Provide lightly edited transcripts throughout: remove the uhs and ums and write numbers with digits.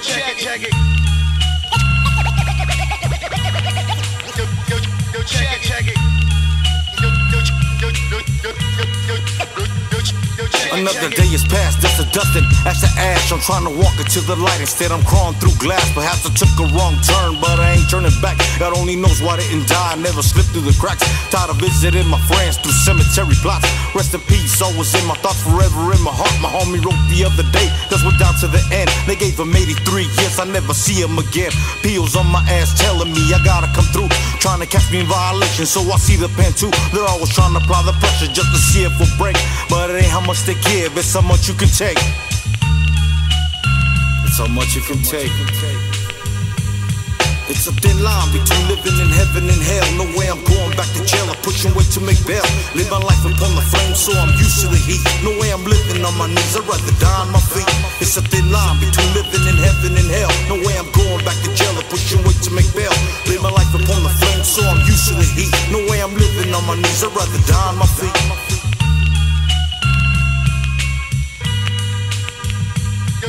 check it. Check it. Another day is past, dust to dustin', ash to ash. I'm trying to walk into the light, instead I'm crawling through glass. Perhaps I took a wrong turn, but I ain't turning back. God only knows why I didn't die, I never slipped through the cracks. Tired of visiting my friends through cemetery plots. Rest in peace, always in my thoughts, forever in my heart. My homie wrote the other day, cause we're down to the end. They gave him 83 years, I never see him again. Peels on my ass telling me I gotta come through, trying to catch me in violation, so I see the pen too. They're always trying to apply the pressure just to see if we'll break, but it ain't how much they give, it's how much you can take. It's how much you can take. It's a thin line between living in heaven and hell. No way I'm going back to jail, I'm pushing weight to make bail. Live my life upon the flames, so I'm used to the heat. No way I'm living on my knees, I'd rather die on my feet. It's a thin line between living in heaven and hell. No way I'm going back to jail, I'm pushing weight to make bail. Live my life upon the flames, so I'm used to the heat. No way I'm living on my knees, I'd rather die on my feet.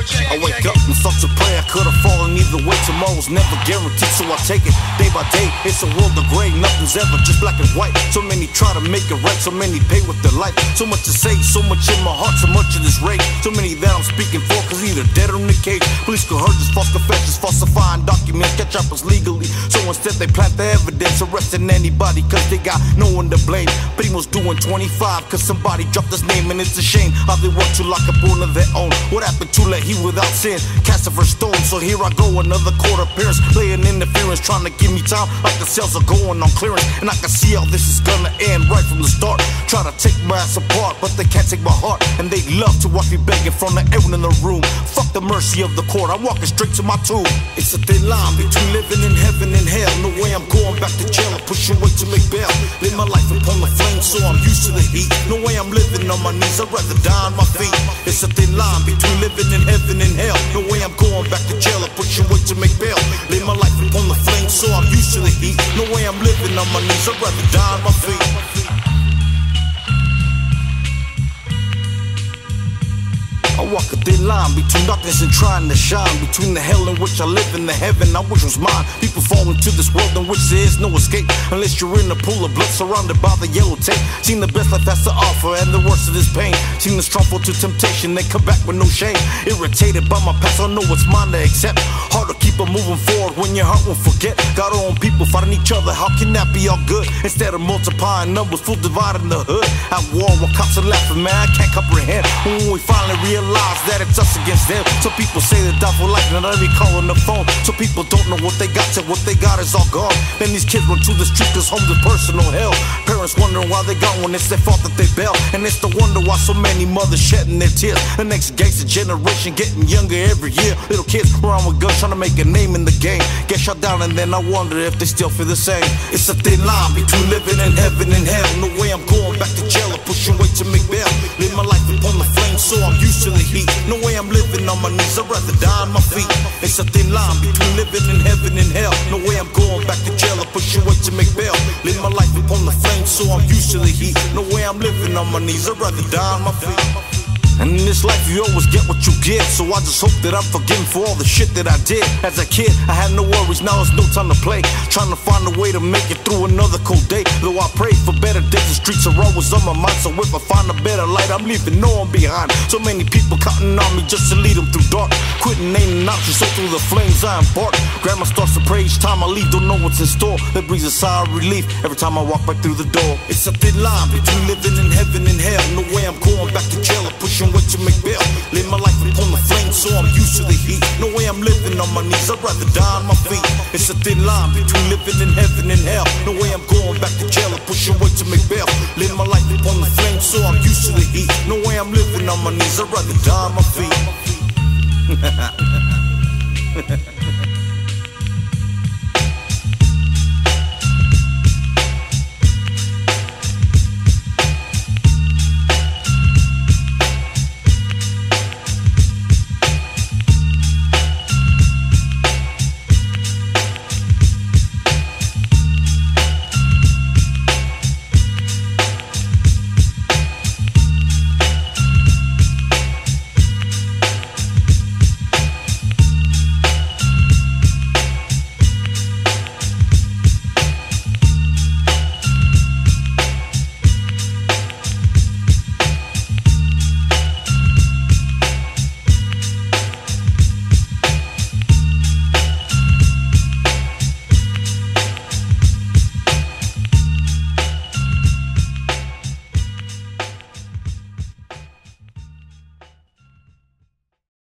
I wake up and start to pray, I could've fallen either way. Tomorrow's never guaranteed, so I take it day by day. It's a world of gray, nothing's ever just black and white. So many try to make it right, so many pay with their life. So much to say, so much in my heart, so much of this rage. So many that I'm speaking for, cause either dead or in the cage. Police coercions, false confessions, falsifying documents, catch up us legally. So instead they plant the evidence, arresting anybody cause they got no one to blame. Primo's doing 25 cause somebody dropped his name, and it's a shame how they want to lock up one of their own. What happened to let he without sin, cast for stone? So here I go, another court appearance, playing interference, trying to give me time like the sales are going on clearance. And I can see how this is gonna end right from the start. Try to take my ass apart, but they can't take my heart. And they love to watch me begging from the everyone in the room. Fuck the mercy of the court, I'm walking straight to my tomb. It's a thin line between living in heaven and hell. No way I'm going back to jail, I'm pushing weight to make bail. Live my life upon the flames, so I'm used to the heat. No way I'm living on my knees, I'd rather die on my feet. It's a thin line between living in heaven and hell. No way I'm going back to jail, I'm pushing weight to make bail. Live my life upon the flames, so I'm used to the heat. No way I'm living on my knees, I'd rather die on my feet. I walk a thin line between darkness and trying to shine, between the hell in which I live and the heaven I wish was mine. People fall into this world in which there is no escape, unless you're in a pool of blood surrounded by the yellow tape. Seen the best life has to offer and the worst of this pain. Seen the strong fall to temptation, they come back with no shame. Irritated by my past, I know it's mine to accept. Hard to keep on moving forward when your heart won't forget. Got our own people fighting each other, how can that be all good? Instead of multiplying numbers, full divide in the hood. At war while cops are laughing, man, I can't comprehend. When we finally realize that it's us against them. Some people say they die for life, and I be calling the phone. Some people don't know what they got till what they got is all gone. Then these kids run to the street cause home's is personal hell. Parents wondering why they gone when it's their fault that they bail. And it's the wonder why so many mothers shedding their tears. The next gangster generation getting younger every year. Little kids around with guns trying to make a name in the game. Get shot down and then I wonder if they still feel the same. It's a thin line between living in heaven and hell. No way I'm going back to jail, I'm pushing weight to make bail. Live my life upon the flames, so I'm used to the heat. No way I'm living on my knees, I'd rather die on my feet. It's a thin line between living in heaven and hell. No way I'm going back to jail, I'm pushing weight to make bail. Live my life upon the flames, so I'm used to the heat. No way I'm living on my knees, I'd rather die on my feet. And in this life you always get what you get, so I just hope that I'm forgiven for all the shit that I did. As a kid, I had no worries, now it's no time to play. Trying to find a way to make it through another cold day. Though I pray for better days, the streets are always on my mind. So if I find a better light, I'm leaving no one behind. So many people counting on me just to lead them through dark. Quitting ain't an option, so through the flames I embark. Grandma starts to pray each time I leave, don't know what's in store. That brings a sigh of relief every time I walk back through the door. It's a thin line between living in heaven and hell. No way I'm going back to jail, I'm pushing weight to make bail. Live my life upon the flames, so I'm used to the heat. No way I'm living on my knees, I'd rather die on my feet. It's a thin line between living in heaven and hell. No way I'm going back to jail, I'm pushing weight to make bail. Live my life upon the flames, so I'm used to the heat. No way I'm living on my knees, I'd rather die on my feet.